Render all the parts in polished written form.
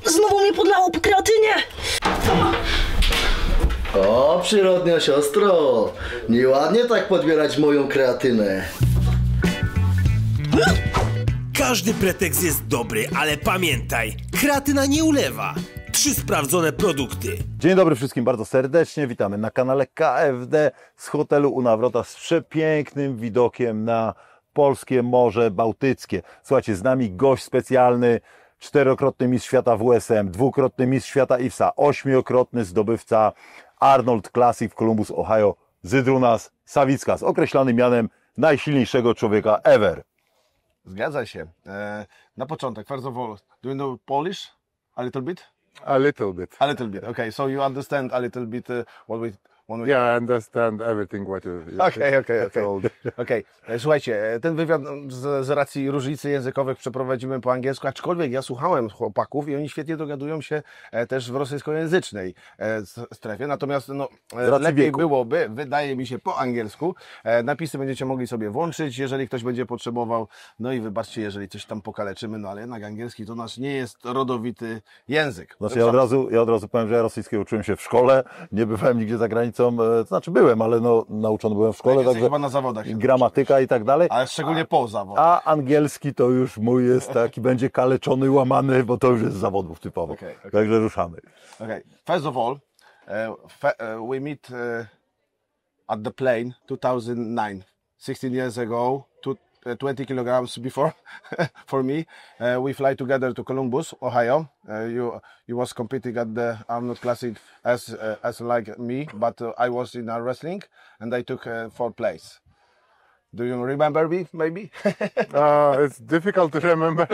Znowu mnie podlało po kreatynie. O, przyrodnia siostro, nieładnie tak podbierać moją kreatynę. Każdy pretekst jest dobry, ale pamiętaj, kreatyna nie ulewa. 3 sprawdzone produkty. Dzień dobry wszystkim bardzo serdecznie, witamy na kanale KFD z hotelu u Nawrota z przepięknym widokiem na polskie Morze Bałtyckie. Słuchajcie, z nami gość specjalny, 4-krotny mistrz świata WSM, 2-krotny mistrz świata IFSA, 8-krotny zdobywca Arnold Classic w Columbus, Ohio, Zydrunas Savickas, określany mianem najsilniejszego człowieka ever. Zgadza się. Na początek, first of all, do you know Polish? A little bit? A little bit. A little bit, okay. So you understand a little bit what we... Yeah, I understand everything what you told. Okay. Słuchajcie, ten wywiad z racji różnicy językowych przeprowadzimy po angielsku, aczkolwiek ja słuchałem chłopaków i oni świetnie dogadują się też w rosyjskojęzycznej strefie, natomiast no, lepiej byłoby, wydaje mi się, po angielsku. Napisy będziecie mogli sobie włączyć, jeżeli ktoś będzie potrzebował. No i wybaczcie, jeżeli coś tam pokaleczymy, no ale jednak angielski to nasz nie jest rodowity język. Znaczy ja od razu powiem, że ja rosyjskiego uczyłem się w szkole, nie bywałem nigdzie za granicą. To znaczy byłem, ale no, nauczony byłem w szkole, tak, także chyba na zawodach gramatyka i tak dalej. Ale szczególnie po zawodach. A angielski to już mój jest taki, będzie kaleczony, łamany, bo to już jest z zawodów typowo. Okay. Także ruszamy. Okay. First of all, we meet at the plane 2009, 16 years ago, 20 kilograms before for me. We fly together to Columbus, Ohio. You was competing at the Arnold Classic as like me, but I was in wrestling and I took 4th place. Do you remember me, maybe? It's difficult to remember.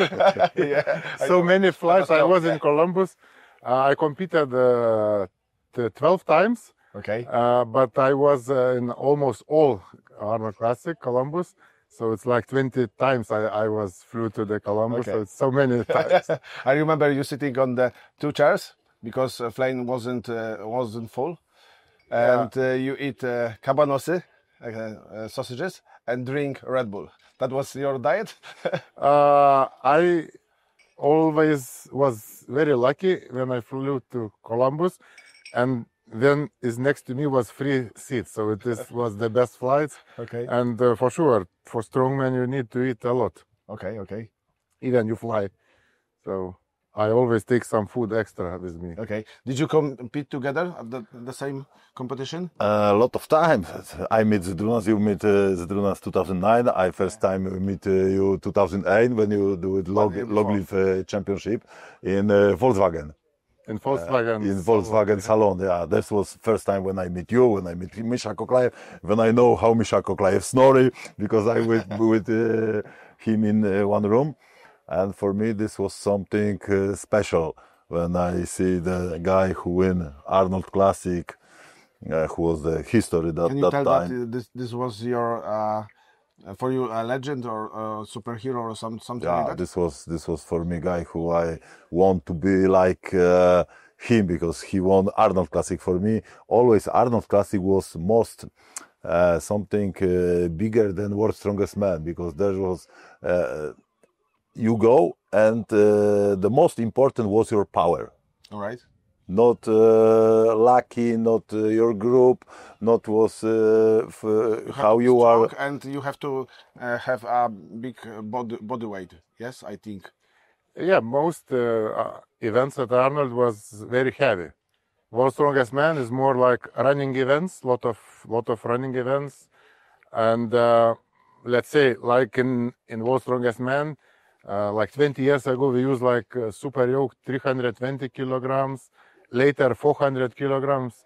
Yeah, so many flights. I was in Columbus. I competed 12 times. Okay. But I was in almost all Arnold Classic, Columbus. So it's like 20 times I was flew to the Columbus, okay. So it's so many times. I remember you sitting on the 2 chairs because the plane wasn't full. And you eat kabanosy, sausages, and drink Red Bull. That was your diet? I always was very lucky when I flew to Columbus, and then is next to me was free seats, so was the best flights. Okay. And for sure, for strongman you need to eat a lot. Okay. Even you fly, so I always take some food extra with me. Okay. Did you compete together at the same competition? A lot of times. I met Zydrunas, you met Zydrunas 2009. I first time meet you 2008 when you do it Logliv Championship in Volkswagen. In Volkswagen Salon, yeah. That was first time when I meet you, when I meet Misha Koklaev, when I know how Misha Koklaev snoring, because I was with him in one room. And for me, this was something special when I see the guy who win Arnold Classic, who was the history that time. Can you tell that this was your... for you, a legend or a superhero or something like that? This was for me guy who I want to be like him, because he won Arnold Classic. For me, always Arnold Classic was most something bigger than World's Strongest Man, because there was you go and the most important was your power. All right. Not lucky, not your group, not was how you are. And you have to have a big body weight, yes, I think. Yeah, most events at Arnold was very heavy. World's Strongest Man is more like running events, lot of running events. And let's say like in World's Strongest Man, like 20 years ago, we used like super yoke 320 kilograms. Later, 400 kilograms.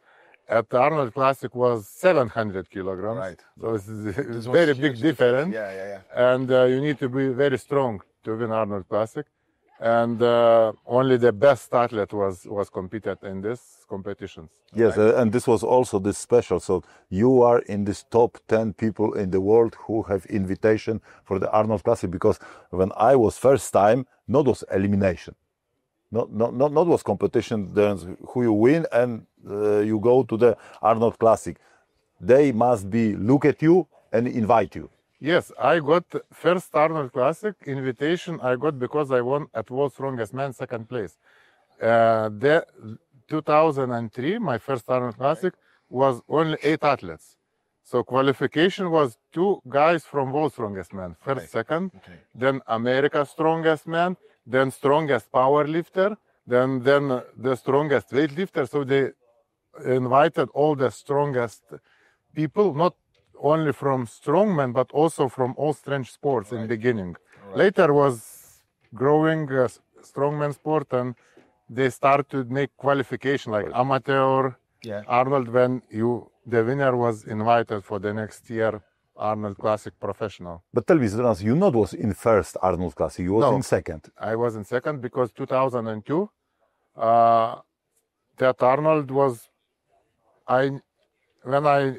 At the Arnold Classic was 700 kilograms. Right. So it's very big difference. Yeah. And you need to be very strong to win Arnold Classic. And only the best athlete was competed in this competitions. Yes, right? And this was also this special. So you are in this top 10 people in the world who have invitation for the Arnold Classic, because when I was first time, not was elimination. Not was competition, then who you win and you go to the Arnold Classic. They must be look at you and invite you. Yes, I got first Arnold Classic invitation. I got because I won at World's Strongest Man second place. The 2003, my first Arnold Classic was only 8 athletes. So qualification was 2 guys from World's Strongest Man, first, second, then America's Strongest Man, then strongest power lifter, then the strongest weightlifter. So they invited all the strongest people, not only from strongman, but also from all strength sports in beginning. Later was growing strongman sport, and they start to make qualification like amateur. Yeah. Arnold, when the winner was invited for the next year Arnold Classic professional. But tell me, Zdronas, you not was in first Arnold Classic, you was No. in second. I was in second because 2002, that Arnold was, when I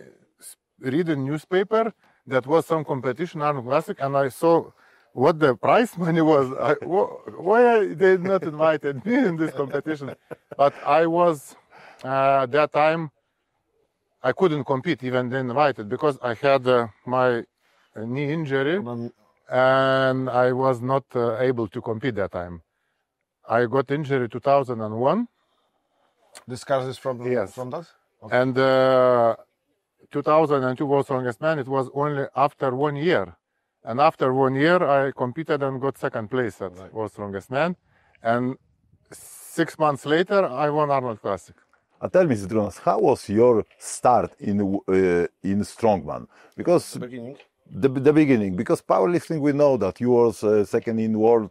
read a newspaper, that was some competition, Arnold Classic, and I saw what the prize money was. Why they not invited me in this competition? But I was, that time, I couldn't compete even then invited because I had my knee injury and I was not able to compete that time. I got injury 2001. The scars is from Yes. from that. And 2002 World's Strongest Man, it was only after 1 year. And after 1 year, I competed and got second place at World's Strongest Man. And 6 months later, I won Arnold Classic. Tell me, Zdronas, how was your start in strongman? Because Beginning. the beginning, because powerlifting, we know that you was second in world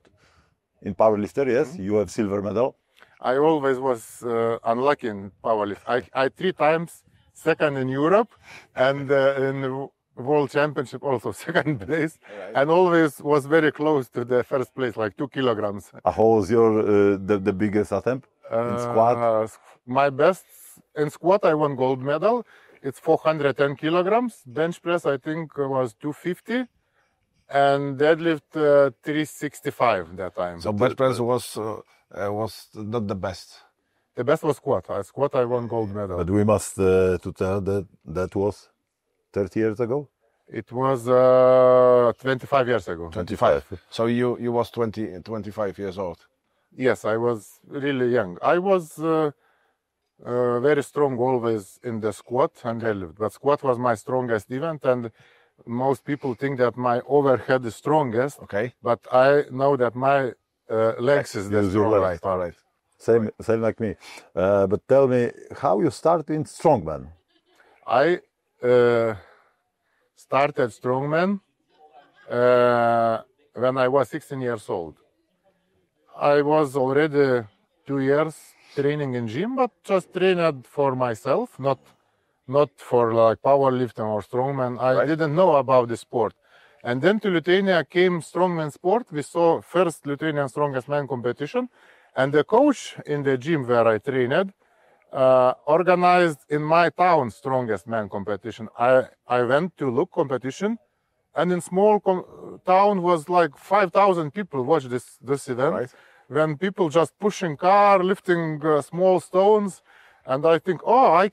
in powerlifter. Yes, you have silver medal. I always was unlucky in powerlift. I 3 times second in Europe and in the World Championship also second place, and always was very close to the first place, like 2 kilograms. How was your the biggest attempt in squat? My best in squat, I won gold medal. It's 410 kilograms. Bench press, I think, was 250, and deadlift 365 that time. So bench press was not the best. The best was squat. Squat, I won gold medal. But we must to tell that was 30 years ago. It was 25 years ago. 25. So you was 25 years old. Yes, I was really young. I was very strong always in the squat and deadlift, but squat was my strongest event, and most people think that my overhead is strongest. Okay. But I know that my legs is the Use your strongest. legs. All right. Same like me. But tell me, how you start in strongman? I started strongman when I was 16 years old. I was already 2 years training in gym, but just trained for myself, not for like powerlifting or strongman. I didn't know about the sport. And then to Lithuania came strongman sport. We saw first Lithuanian Strongest Man competition, and the coach in the gym where I trained organized in my town Strongest Man competition. I went to look competition, and in small town was like 5,000 people watch this event. Right. When people just pushing car, lifting small stones, and I think, oh, I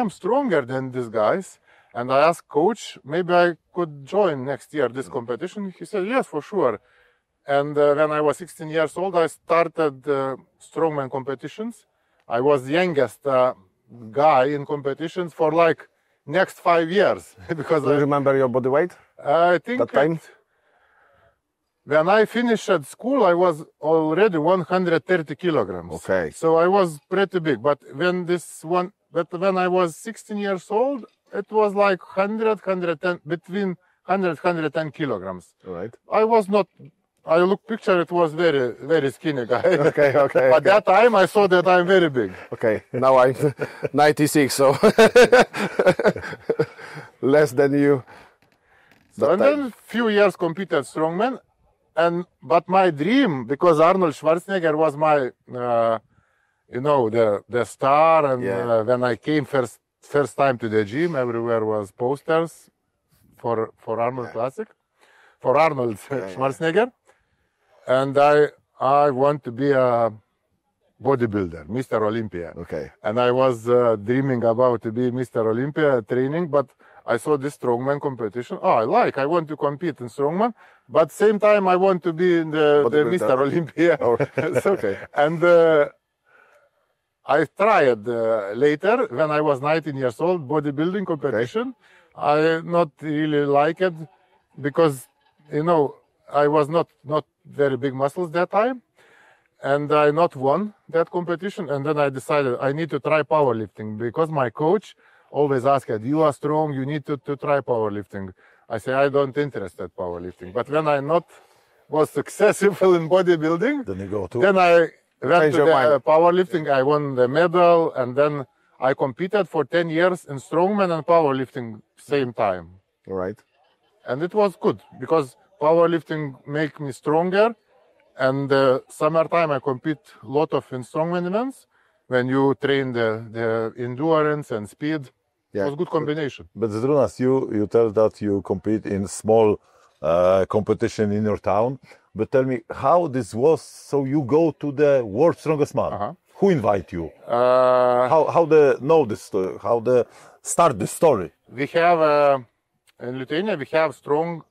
am stronger than these guys. And I asked coach, maybe I could join next year this competition. He said, yes, for sure. And when I was 16 years old, I started strongman competitions. I was the youngest guy in competitions for like next 5 years. Because Do you remember your body weight? I think That time? when I finished at school, I was already 130 kilograms. Okay. So I was pretty big. But when I was 16 years old, it was like 110, between 100, 110 kilograms. All right. I was not, I look picture, it was very, very skinny guy. Okay. But that time I saw that I'm very big. Okay. Now I'm 96, so less than you. So, and then few years competed strongman. But my dream, because Arnold Schwarzenegger was my, the star, and when I came first time to the gym, everywhere was posters for Arnold Classic, for Arnold Schwarzenegger, and I want to be a bodybuilder, Mr. Olympia. Okay. And I was dreaming about to be Mr. Olympia training, but I saw this strongman competition. Oh, I want to compete in strongman, but same time I want to be in the Mr. Olympia. Oh, it's okay. And I tried later when I was 19 years old, bodybuilding competition. I not really like it because, you know, I was not very big muscles that time. And I not won that competition. And then I decided I need to try powerlifting because my coach always asked, you are strong, you need to try powerlifting. I say, I don't interested powerlifting. But when I not was successful in bodybuilding, Then you go to. then I went Change to your the mind. powerlifting. I won the medal, and then I competed for 10 years in strongman and powerlifting same time. All right. And it was good because powerlifting make me stronger. And summertime I compete a lot of in strongman events when you train the endurance and speed. Yeah. It was a good combination. But Zdrunas, you tell that you compete in small competition in your town. But tell me how this was. So you go to the World's Strongest Man. Uh-huh. Who invite you? Uh, How the know this story? How the start the story? we have in Lithuania we have strongman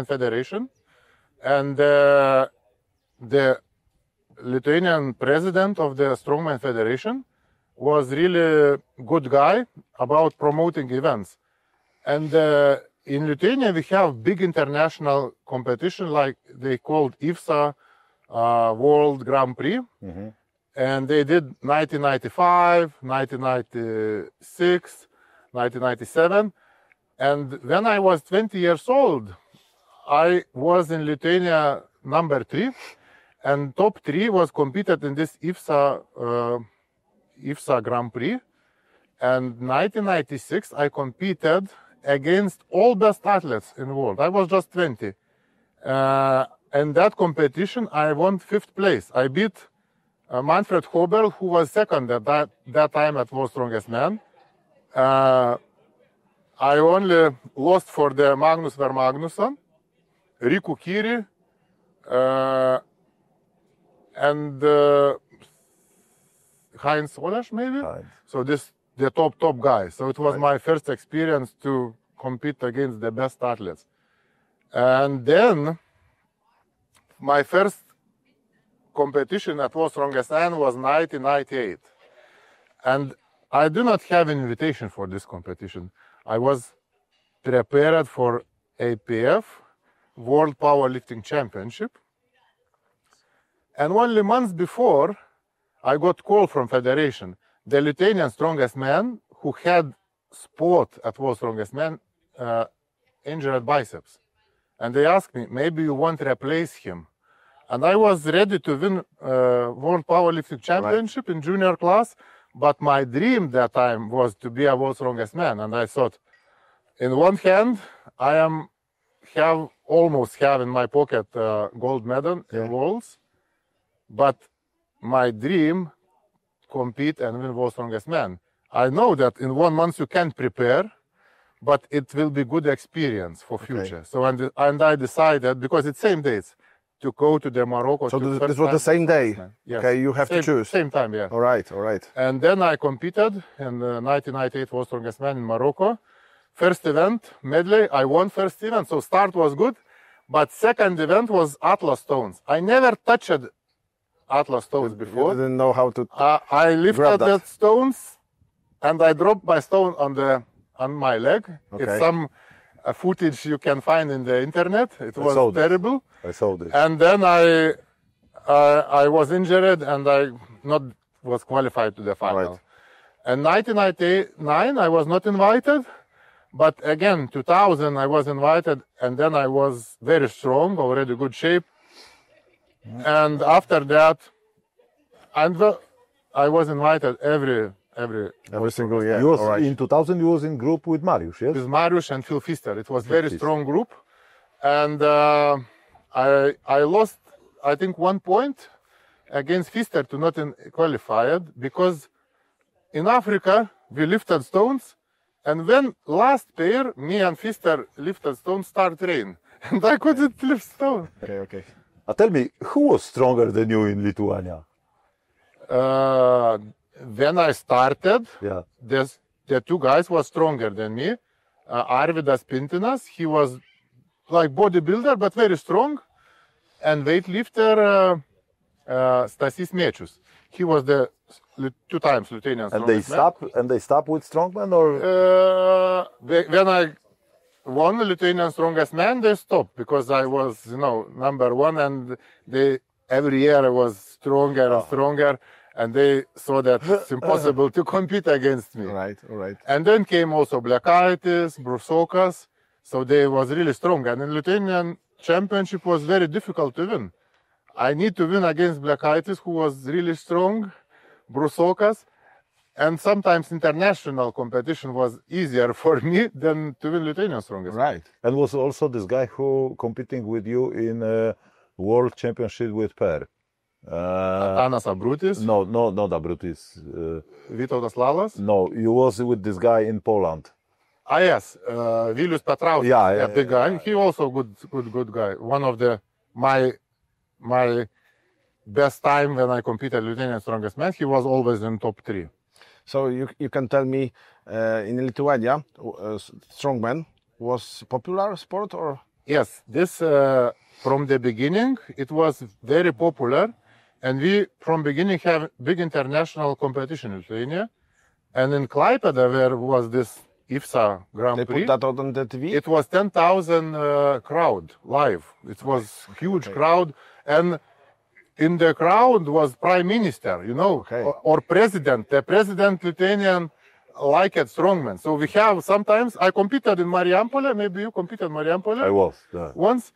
federation, and the Lithuanian president of the strongman federation was really good guy about promoting events. And in Lithuania we have big international competition like they called IFSA World Grand Prix. And they did 1995, 1996, 1997. And when I was 20 years old, I was in Lithuania number 3, and top 3 was competed in this IFSA Grand Prix. And 1996, I competed against all best athletes in the world. I was just 20. And that competition, I won 5th place. I beat Manfred Hoberl, who was second at that time at World's Strongest Man. I only lost for the Magnus Ver Magnusson, Riku Kiri, and Heinz Olash, maybe. Heinz. So the top guys. So it was my first experience to compete against the best athletes. And then my first competition at World's Strongest Man was 1998. And I do not have an invitation for this competition. I was prepared for APF, World Powerlifting Championship. And only months before, I got call from Federation. The Lithuanian strongest man who had spot at World Strongest Man injured biceps. And they asked me, maybe you want to replace him. And I was ready to win World Powerlifting Championship in junior class. But my dream that time was to be a World's Strongest Man. And I thought, in one hand, I almost have in my pocket gold medal in Worlds. But my dream, compete and win World's Strongest Man. I know that in 1 month you can't prepare, but it will be good experience for future. So and I decided, because it's same dates, to go to the Morocco. So this was the same day. Yes. Okay, you have to choose. Same time, yeah. All right, all right. And then I competed in the 1998 World's Strongest Man in Morocco. First event, medley, I won first event, so start was good. But second event was Atlas stones. I never touched Atlas stones before. You didn't know how to. I lifted grab that. that stones, and I dropped my stone on my leg. Okay. It's some footage you can find in the internet. It saw was this. terrible. I saw this. And then I was injured, and I not was qualified to the final. Right. And 1999 I was not invited, but again 2000 I was invited, and then I was very strong, already good shape. And after that, I was invited every Single year. You was all right. in 2000. You was in group with Mariusz, yes? with Mariusz and Phil Pfister. It was Phil very Pfister. strong group, and I lost, I think, 1 point against Pfister to not qualified, because in Africa we lifted stones, and when last pair me and Pfister lifted stones start rain, and I couldn't lift stone. Okay. Tell me, who was stronger than you in Lithuania? When I started, Yeah. the two guys was stronger than me. Arvydas Pintinas, he was like bodybuilder, but very strong. And weightlifter Stasys Mėčius. He was the 2 times Lithuanian And they stop with strongman, or when I won the Lithuanian strongest man, they stopped because I was, number 1, and they every year I was stronger and stronger, and they saw that it's impossible to compete against me. All right. And then came also Blekaitis, Brusokas, so they was really strong. And in Lithuanian championship was very difficult to win. I need to win against Blekaitis, who was really strong, Brusokas, and sometimes international competition was easier for me than to win Lithuanian strongest. Right. and was also this guy who competing with you in World Championship with Per. Anas Abrutis, No, not Abrutis. Vytautas Lalas. No, you was with this guy in Poland. Yes, Vilius Petrauskas, Yeah, big guy. He also good guy. One of my best time when I competed Lithuanian strongest man. He was always in top 3. So you can tell me, in Lithuania, strongman was popular sport, or? Yes, this from the beginning it was very popular, and we from beginning have big international competition in Lithuania, and in Klaipėda where was this IFSA Grand They Prix. put that on the TV? It was 10,000 crowd live. It was huge crowd, and in the crowd was prime minister, Okay. or president. The president Lithuanian liked strongman. So we have sometimes. I competed in Marijampolė. Maybe you competed in Marijampolė. I was. Once,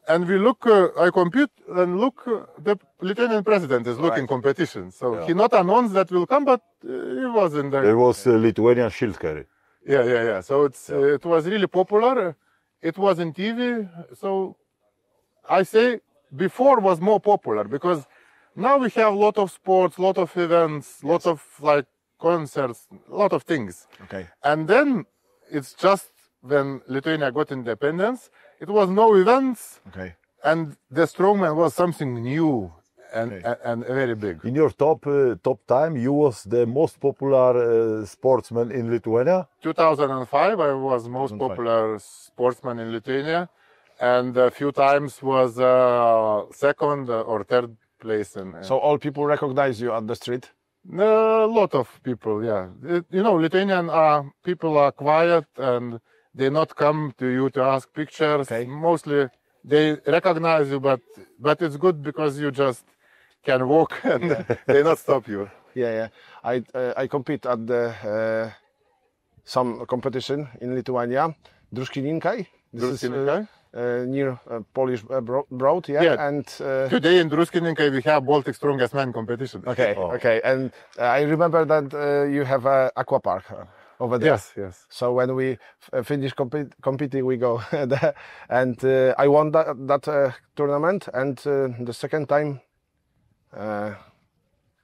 and we look. I compete and look. The Lithuanian president is looking competition. So he not announced that will come, but he was in there. There was Lithuanian shield carry. Yeah. So it was really popular. It was in TV. So I say before was more popular because now we have a lot of sports, lot of events, lot of like concerts, lot of things. Okay. And then it's just when Lithuania got independence, it was no events, Okay. and the strongman was something new and very big. In your top time, you was the most popular sportsman in Lithuania. 2005, I was most 2005. popular sportsman in Lithuania, and a few times was second or third place. So all people recognize you on the street? A lot of people, yeah. Lithuanian people are quiet and they not come to you to ask pictures. Okay. Mostly they recognize you, but it's good because you just can walk and they not stop you. Yeah. I compete at the some competition in Lithuania, Druskininkai. This Druskininkai? is near Polish Broad, yeah. Yeah. And Today in Druskininkai we have Baltic Strongest Man competition. okay. And I remember that you have a aqua park over there. Yes. So when we finish competing, we go there. And I won that tournament. And the second time,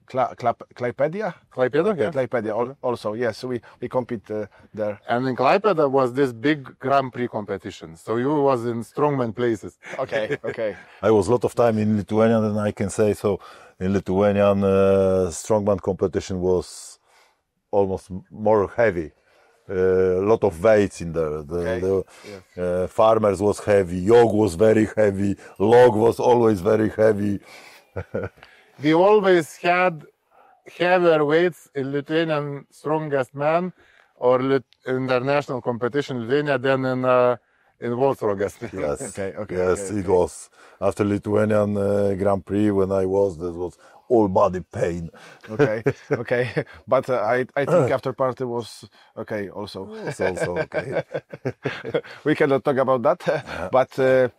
Klaipėda? Klaipėda, yeah. Klaipėda also, yes. We compete there. And in Klaipėda was this big Grand Prix competition. So you was in strongman places. Okay. I was a lot of time in Lithuania, and I can say so. In Lithuanian strongman competition was almost more heavy. A lot of weights in there. The farmers was heavy. Yoke was very heavy. Log was always very heavy. We always had heavier weights in Lithuanian strongest man or international competition in Lithuania than in world strongest man. Yes. Okay. It was after Lithuanian Grand Prix when I was. That was all body pain. Okay. But I think after party was okay also. It's also okay. We cannot talk about that. But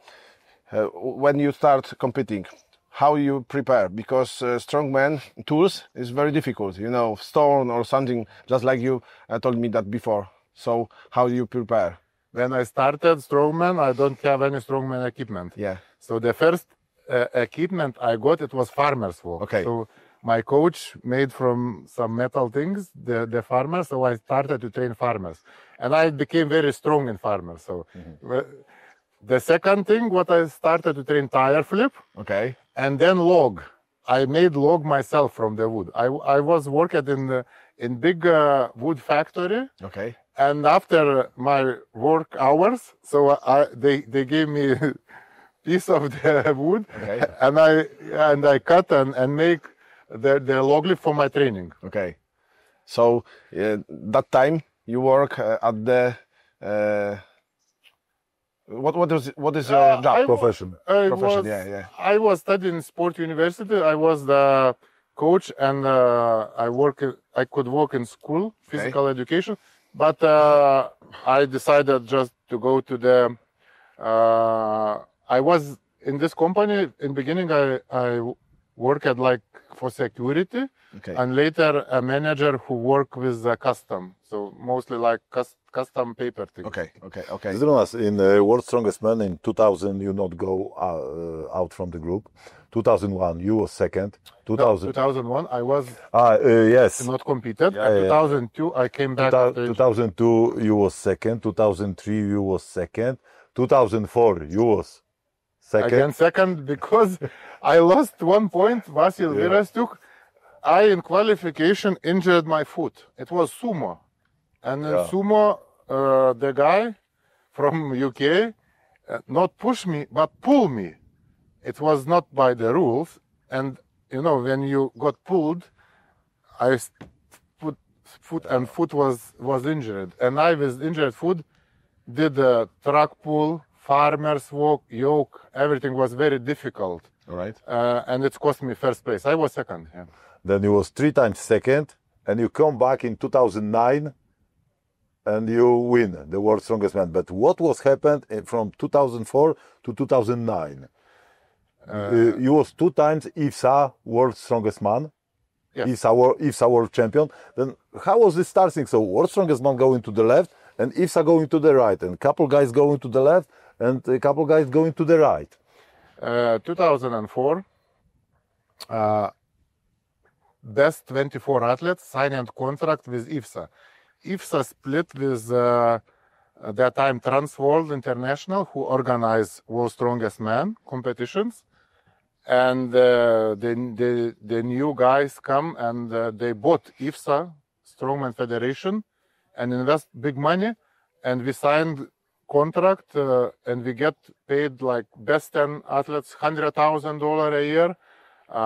when you start competing, how you prepare? Because strongman tools is very difficult. Stone or something, just like you told me that before. So how do you prepare? When I started strongman, I don't have any strongman equipment. Yeah. So the first equipment I got, it was farmer's walk. Okay. So my coach made from some metal things, the farmers, so I started to train farmers. And I became very strong in farmers. So the second thing, what I started to train tire flip, Okay. and then log. I made log myself from the wood. I was working in big wood factory, Okay. and after my work hours, so they gave me piece of the wood, Okay. and I cut and make the log lift for my training. Okay. So that time you work at the what is your job? Profession. Profession, yeah. I was studying sport university. I was the coach, and I could work in school, physical education. But I decided just to go to the. I was in this company in beginning. I worked like for security, Okay. and later a manager who worked with the custom. So mostly like custom paper things. Okay. Zdrunas, in World's Strongest Man in 2000, you not go out from the group. 2001, you was second. 2001, I was Yes. not competed. Yeah, yeah. 2002, I came back. after- 2002, you was second. 2003, you was second. 2004, you was second. Again, second, because I lost 1 point. Vasil Virastuk. I, in qualification, injured my foot. It was sumo. And in sumo, the guy from UK not push me, but pull me. It was not by the rules. And, you know, when you got pulled, foot was injured. And I, with injured foot, did a truck pull, farmer's walk, yoke. Everything was very difficult. All right. And it cost me first place. I was second. Yeah. Then you was 3 times second, and you come back in 2009, and you win the World's Strongest Man. But what was happened from 2004 to 2009? You was 2 times IFSA World's Strongest Man. Yes. IFSA World Champion. Then how was this starting? So World's Strongest Man going to the left, and IFSA going to the right, and couple guys going to the left, and a couple guys going to the right. 2004, best 24 athletes signed a contract with IFSA. IFSA split with that time Transworld International, who organize World's Strongest Man competitions, and the new guys come and they bought IFSA Strongman Federation and invest big money, and we signed contract and we get paid like best 10 athletes $100,000 a year,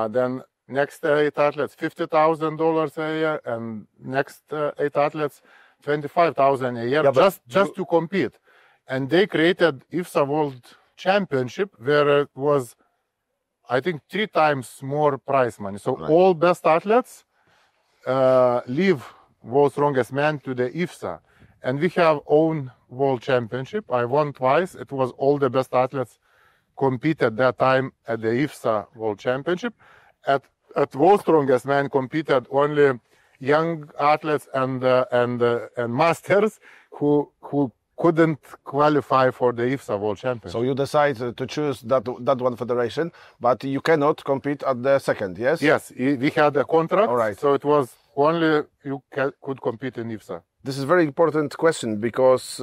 then next 8 athletes $50,000 a year, and next 8 athletes $25,000 a year, Yeah, just to compete. And they created IFSA World Championship, where it was, I think, 3 times more prize money. So all best athletes leave World's Strongest Man to the IFSA. And we have own World Championship. I won twice. It was all the best athletes competed that time at the IFSA World Championship. At World's Strongest Man competed only young athletes and masters who couldn't qualify for the IFSA World Championship. So you decide to choose that one federation, but you cannot compete at the second, yes? Yes, we had a contract. All right. So it was only you could compete in IFSA. This is a very important question because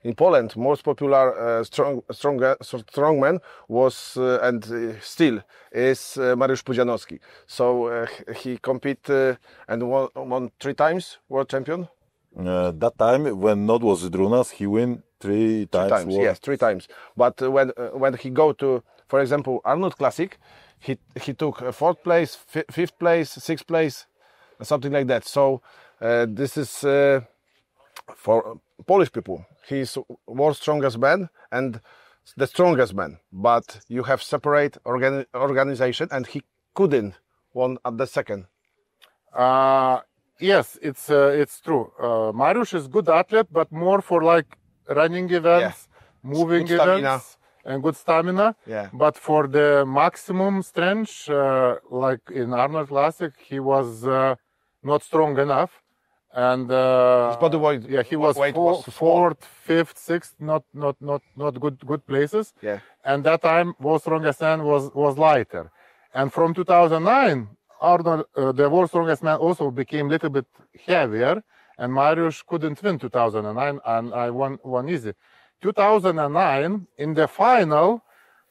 in Poland, most popular strongman was and still is Mariusz Pudzianowski. So he competed and won 3 times world champion. That time, when not was Zdrunas, he win 3 times. Yes, 3 times. But when he go to, for example, Arnold Classic, he took 4th place, 5th place, 6th place, something like that. So this is for Polish people. He's world's strongest man and the strongest man. But you have separate organization, and he couldn't won at the second. Yes, it's true. Mariusz is good athlete, but more for like running events, moving Good stamina. events, and good stamina. Yeah. But for the maximum strength, like in Arnold Classic, he was not strong enough, and His body weight, yeah, he was weight was fourth, fifth, sixth, not good places. Yeah. And that time, World's Strongest Man was lighter, and from 2009. Arnold, the World's Strongest Man, also became a little bit heavier, and Mariusz couldn't win 2009, and I won easy. 2009, in the final,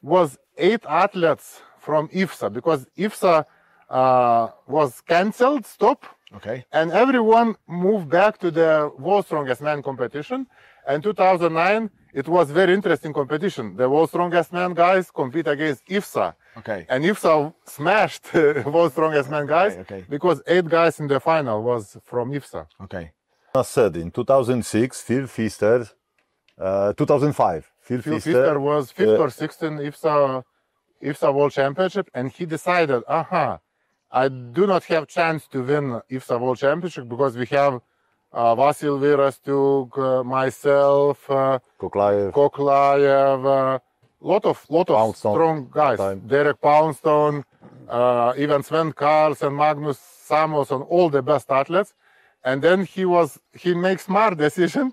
was 8 athletes from IFSA, because IFSA was cancelled, stop, Okay. and everyone moved back to the World Strongest Man competition. And 2009, it was very interesting competition. The World Strongest Man guys compete against IFSA. Okay. And IFSA smashed World Strongest Man guys Okay. because 8 guys in the final was from IFSA. Okay. As said, in 2006, Phil Pfister, 2005, Phil Phil Pfister was 5th or 6th in IFSA World Championship, and he decided, I do not have chance to win IFSA World Championship because we have Vasil Virastuk, myself, Koklaev, Koklaev, lot of Poundstone. strong guys. Time. Derek Poundstone, even Sven Karls and Magnus Samuelsson, all the best athletes. And then he makes smart decision.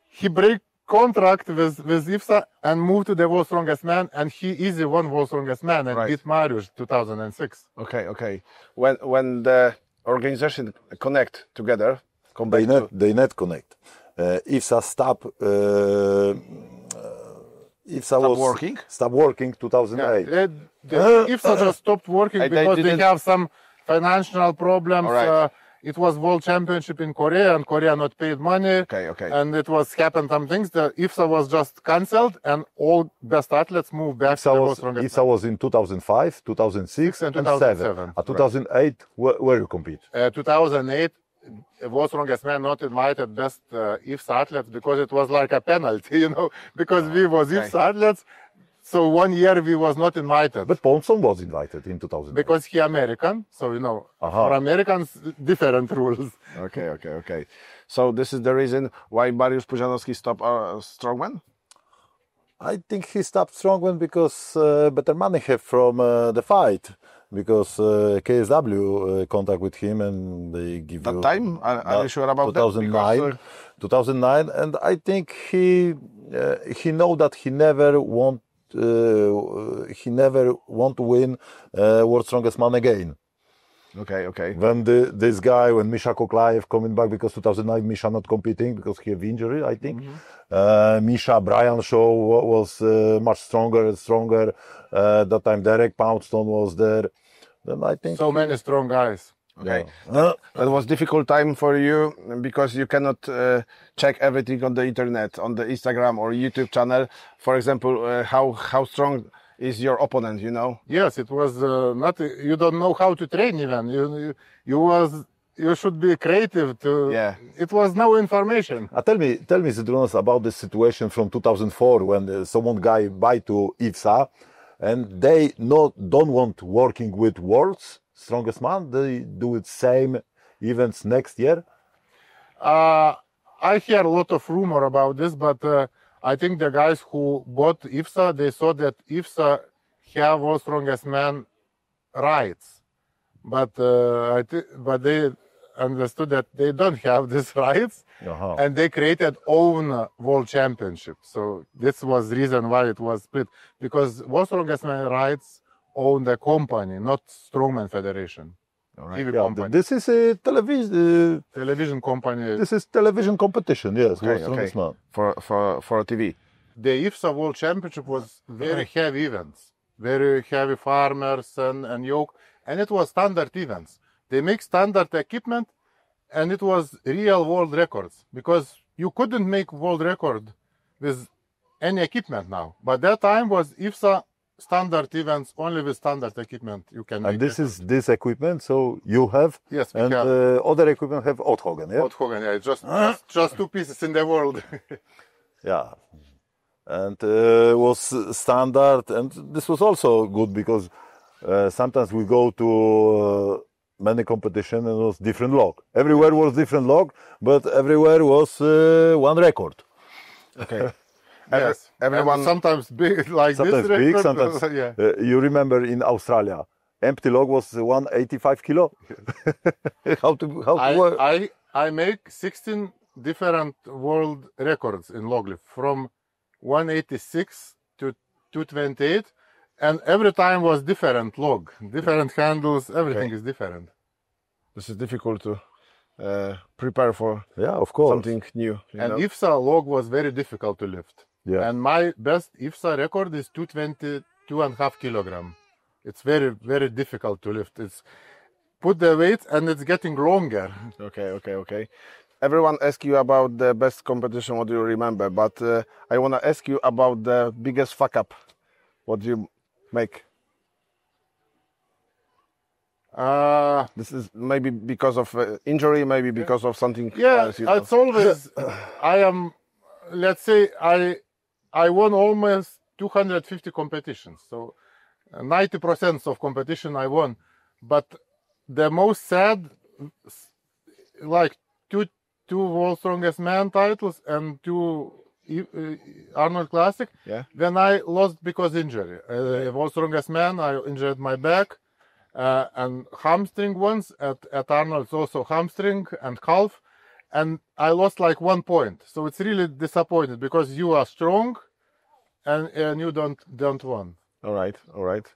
He break contract with IFSA and moved to the World Strongest Man, and he easily won World Strongest Man and Right. beat Mariusz 2006. Okay. Okay. When the organization connect together, come back to- they net connect. IFSA IFSA was working? Stopped working 2008. IFSA just stopped working They because they didn't- have some financial problems. All right. It was World Championship in Korea, and Korea not paid money. Okay, okay. And it was happened some things. The IFSA was just cancelled, and all best athletes moved back to the World Strongest IFSA was in 2005, 2006, and and 2007. 2007. 2008, where you compete? 2008, World Strongest Man not invited best IFSA athletes because it was like a penalty, because we was okay. IFSA athletes. So 1 year we was not invited. But Poundstone was invited in 2008. Because he American, so for Americans, different rules. Okay. So this is the reason why Mariusz Pudzianowski stopped strongman? I think he stopped strongman because better money have from the fight. Because KSW contact with him and they give That you... time? Are you sure about that? 2009, Because, 2009, and I think he know that he never want to win World Strongest Man again. Okay. When when Misha Koklaev coming back, because 2009 Misha not competing because he have injury, I think. Misha Brian Shaw was much stronger. That time Derek Poundstone was there. Then I think So many strong guys. Okay. That was difficult time for you because you cannot check everything on the internet, on the Instagram or YouTube channel. For example, how strong is your opponent, Yes, it was not. You don't know how to train even. You should be creative to. Yeah. It was no information. Tell me, Zydrunas, about the situation from 2004 when someone guy buy to IFSA and they don't want working with World's Strongest Man. They do it same events next year. I hear a lot of rumor about this, but I think the guys who bought IFSA, they saw that IFSA have World Strongest Man rights, but they understood that they don't have these rights, and they created own World Championship. So this was the reason why it was split, because World Strongest Man rights own the company, not Strongman Federation. TV company. This is a television. Television company. This is television competition. Yes, World Okay. Strongest Man. For TV. The IFSA World Championship was very heavy events, very heavy farmers and yoke, and it was standard events. They make standard equipment, and it was real world records because you couldn't make world record with any equipment now. But that time was IFSA standard events only with standard equipment you can make. And this is this equipment. So you have, Yes, we and have. other equipment have Otthogen. Yeah. Otthogen, yeah, just 2 pieces in the world. Yeah, and was standard, and this was also good because sometimes we go to many competition and it was different log. Everywhere was different log, but everywhere was one record. Okay. Yes, Everyone. and sometimes big like Sometimes this big, record. sometimes. Yeah. You remember in Australia, empty log was 185 kilo. I make 16 different world records in log lift from 186 to 228, and every time was different log, different handles, everything is different. This is difficult to prepare for Yeah, of course. something new. And IFSA log was very difficult to lift. Yeah. And my best IFSA record is 222.5 kilogram. It's very, very difficult to lift. It's put the weight and it's getting longer. Okay. Everyone asks you about the best competition, what do you remember? But I want to ask you about the biggest fuck up, what you make. This is maybe because of injury, maybe because of something Yeah, else. it's always, let's say I won almost 250 competitions. So 90% of competition I won. But the most sad, like two World Strongest Man titles and two Arnold Classic. Yeah. Then I lost because injury. World Strongest Man, I injured my back and hamstring once. At Arnold's also hamstring and calf. And I lost like 1 point. So it's really disappointed because you are strong and you don't win. All right.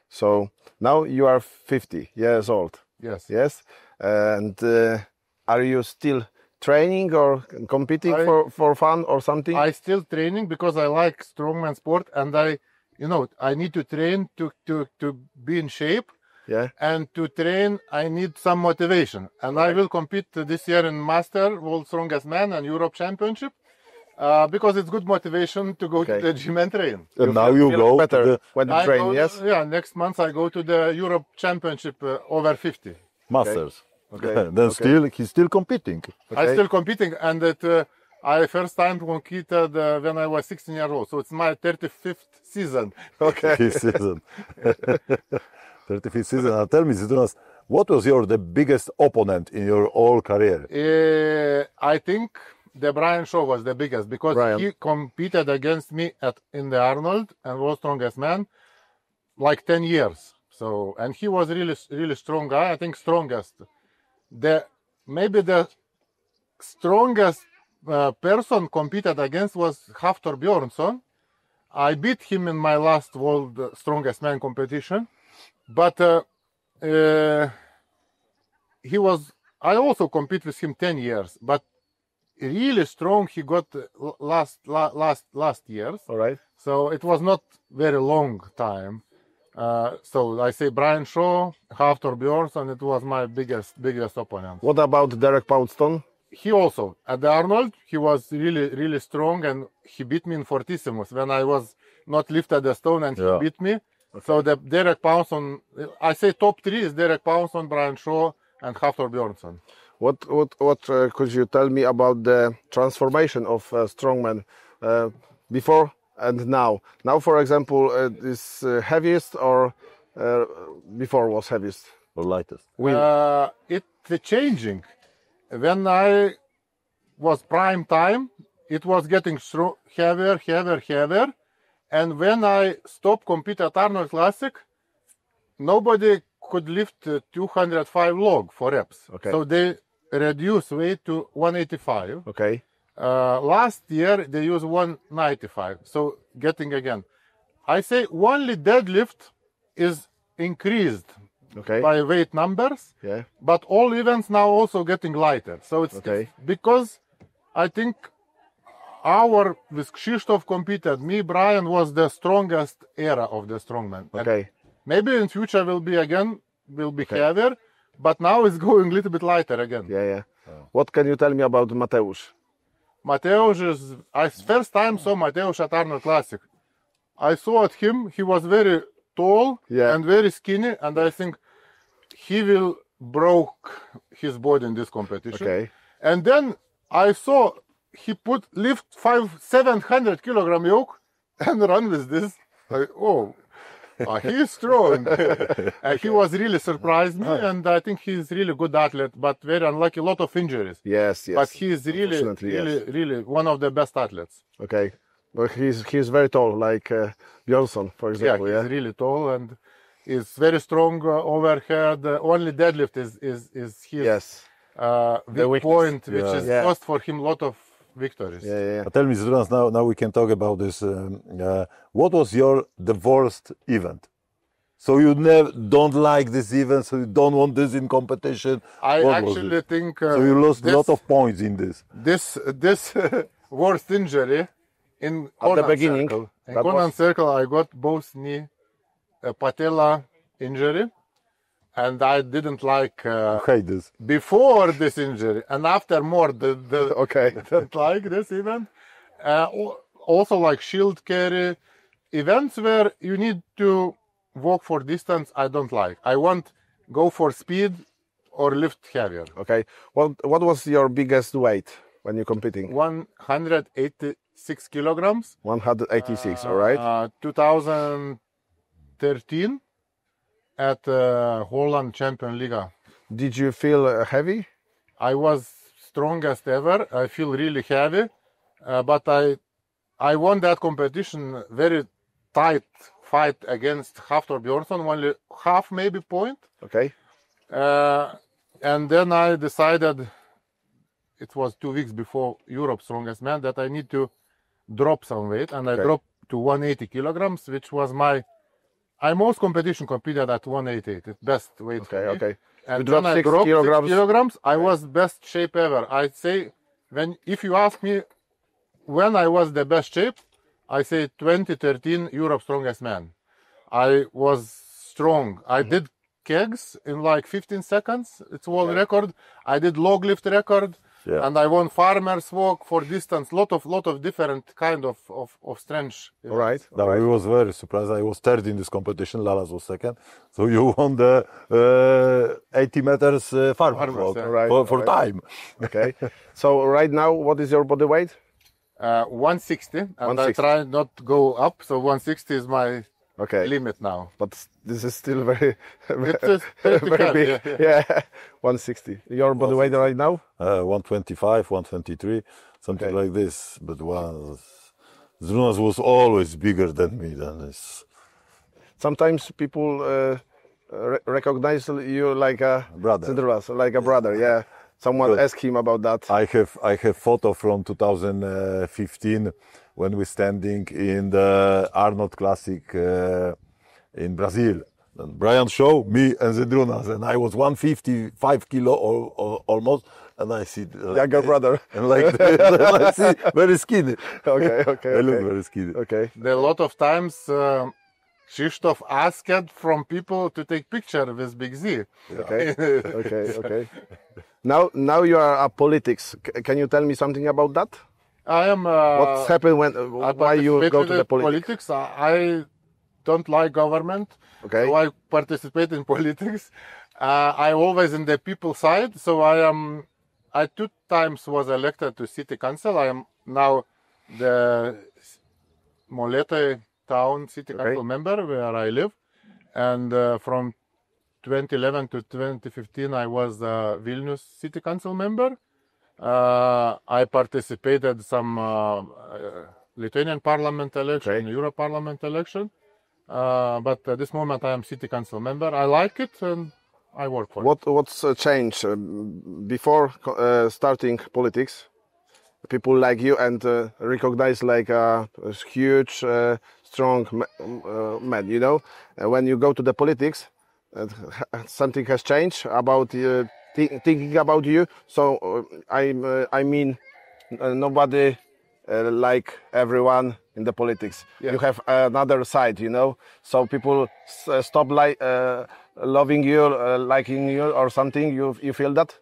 So now you are 50 years old. Yes. Yes. And are you still training or competing for fun or something? I still training because I like strongman sport and I need to train to be in shape. Yeah. And to train, I need some motivation. And I will compete this year in Master, World Strongest Man and Europe Championship because it's good motivation to go to the gym and train. And now you feel go better to the when you train, yes? Yeah, next month I go to the Europe Championship over 50. Masters. Okay. Then he's still competing. I'm still competing and I first time competed when I was 16 years old. So it's my 35th season. Okay. Fifth season. 35th season. Now tell me, Zydrunas, what was the biggest opponent in your whole career? I think the Brian Shaw was the biggest because he competed against me in the Arnold and World Strongest Man like 10 years. So, and he was really, really strong guy. I think strongest. Maybe the strongest person competed against was Hafthor Björnsson. I beat him in my last World Strongest Man competition, but I also compete with him 10 years, but really strong he got last years. All right. So it was not very long time. So I say Brian Shaw, Hafthor Björnsson, it was my biggest opponent. What about Derek Poundstone? He also, at the Arnold, he was really, really strong and he beat me in Fortissimus when I was not lifted the stone and he beat me. Okay. So the Derek Poundstone, I say top 3 is Derek Poundstone, Brian Shaw and Hafthor Björnsson. What could you tell me about the transformation of strongman before and now? Now, for example, is heaviest or before was heaviest? Or lightest? It's changing. When I was prime time, it was getting heavier. And when I stopped competing at Arnold Classic, nobody could lift 205 log for reps. Okay. So they reduced weight to 185. Okay. Last year they used 195. So getting again. I say only deadlift is increased by weight numbers. Yeah. But all events now also getting lighter. So it's because I think with Krzysztof competed, Brian was the strongest era of the strongman. Okay. And maybe in future will be heavier, but now it's going a little bit lighter again. Yeah. Oh. What can you tell me about Mateusz? Mateusz I first time saw Mateusz at Arnold Classic. I saw at him, he was very tall and very skinny, and I think he will broke his body in this competition. Okay. And then I saw he lift 700 kilogram yoke and run with this. He's strong. He was really surprised me, and I think he's really good athlete, but very unlucky, a lot of injuries. Yes. But he's really one of the best athletes. Okay. But he's very tall, like Björnsson, for example. Yeah, he's really tall and is very strong overhead. Only deadlift is his weak point, which is cost for him a lot of victories. Yeah. Tell me, Zydrunas, now we can talk about this. What was the worst event? So you don't like this event, so you don't want this in competition? I actually think... so you lost a lot of points in this. This worst injury in at the beginning. Circle. In Conan Circle, I got both knee, patella injury, and I didn't like Hate this. before this injury, and after more Okay. didn't like this event. Also like shield carry events where you need to walk for distance. I don't like. I want go for speed or lift heavier. Okay. What was your biggest weight when you're competing? 186 kilograms. 186. All right. 2013 at Holland Champion Liga. Did you feel heavy? I was strongest ever. I feel really heavy, but I won that competition very tight fight against Hafthor Bjornsson, only half maybe point. Okay. And then I decided, it was 2 weeks before Europe's Strongest Man, that I need to drop some weight, and I dropped to 180 kilograms, which was I most competition competed at 188, it's best weight for me. Okay. And You dropped then I 6 dropped kilograms. 6 kilograms. I was best shape ever. I'd say, if you ask me when I was the best shape, I say 2013 Europe's Strongest Man. I was strong. I did kegs in like 15 seconds. It's world record. I did log lift record. Yeah. And I won farmer's walk for distance. Lot of different kind of strength. All right. No, I was very surprised. I was third in this competition. Lalas was second. So you won the 80 meters farmer walk yeah. Right, for right. time. Okay. So right now, what is your body weight? 160. And 160. I try not to go up. So 160 is my Okay. limit now. But this is still very, It is pretty very heavy, big. yeah. Yeah. 160. Your body weight right now? 125, 123, something Okay. like this. But Zdrunas was always bigger than me. Sometimes people recognize you like a Brother. Zdrunas, like a brother. Yeah. Someone Good. asked him about that. I have photo from 2015 when we're standing in the Arnold Classic in Brazil. And Brian showed me and Zdrunas, and I was 155 kilo almost, and I see Younger brother. and like that, and I see very skinny. Okay. Okay. I look Okay. very skinny. Okay. There are a lot of times Krzysztof asked from people to take picture with Big Z. Okay. Okay. Now you are a politics. Can you tell me something about that? I am. What's happened when? I Why you go participated to the in politics? I don't like government, Okay. so I participate in politics. I always in the people side, so I am. I 2 times was elected to city council. I am now the Molete town city council member where I live, and from 2011 to 2015 I was Vilnius city council member. I participated some Lithuanian parliament election, Okay. Euro parliament election, but at this moment I am city council member. I like it and I work for it. What's changed before starting politics? People like you and recognize like a huge, strong man. You know, when you go to the politics, something has changed about thinking about you. So I mean, nobody like everyone in the politics. You have another side, you know. So people stop loving you, liking you, or something. You feel that?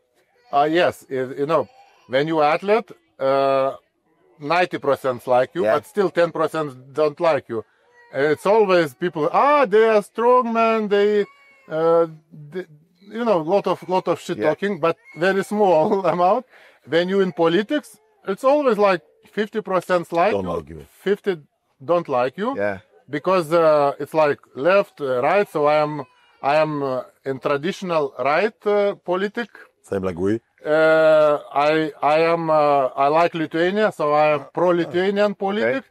Yes, you know, when you are athlete, 90% like you, Yeah. but still 10% don't like you. It's always people. They are strong man. They you know, lot of shit talking, but very small amount. When you in politics, it's always like 50% like Don't you, like you. 50 don't like you. Yeah. Because it's like left, right. So I am in traditional right politic. Same like we. I like Lithuania, so I am pro-Lithuanian politic,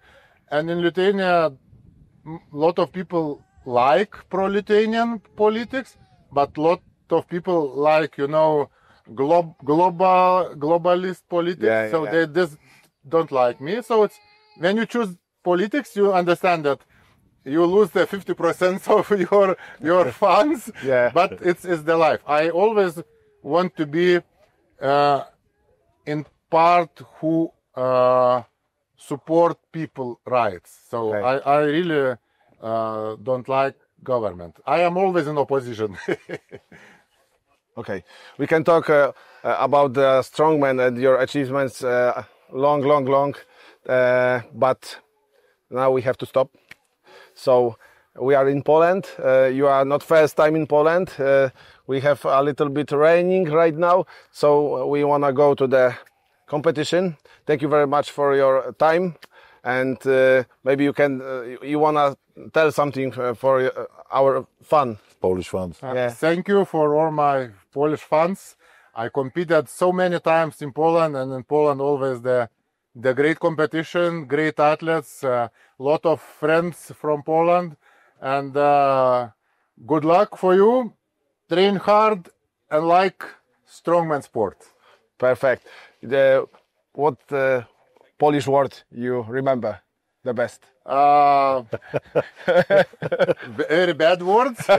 and in Lithuania, lot of people like pro-Lithuanian politics, but lot of people like, you know, globalist politics. Yeah, so yeah. they just don't like me. So it's when you choose politics, you understand that you lose the 50% of your funds. Yeah. But it's the life. I always want to be in part who support people rights. So Okay. I really don't like government. I am always in opposition. Okay, we can talk about the strongman and your achievements long, but now we have to stop. So we are in Poland. You are not first time in Poland. We have a little bit raining right now, so we want to go to the competition. Thank you very much for your time, and maybe you can you want to tell something for our fun. Polish fans. Yeah. Thank you for all my Polish fans. I competed so many times in Poland, and in Poland always the great competition, great athletes, lot of friends from Poland, and good luck for you. Train hard and like strongman sport. Perfect. What Polish word you remember the best? Very bad words. I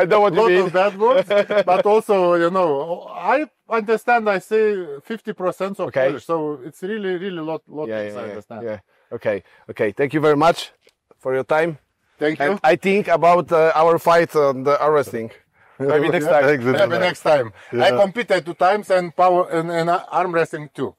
know what you Lot mean. of bad words, but also, you know, I understand. I say 50% of Okay. Polish, so it's really lot Yeah, things I understand. yeah. Okay. Thank you very much for your time. Thank you. And I think about our fight on the arm wrestling. Maybe next time. Maybe next time. I competed 2 times and power and arm wrestling too.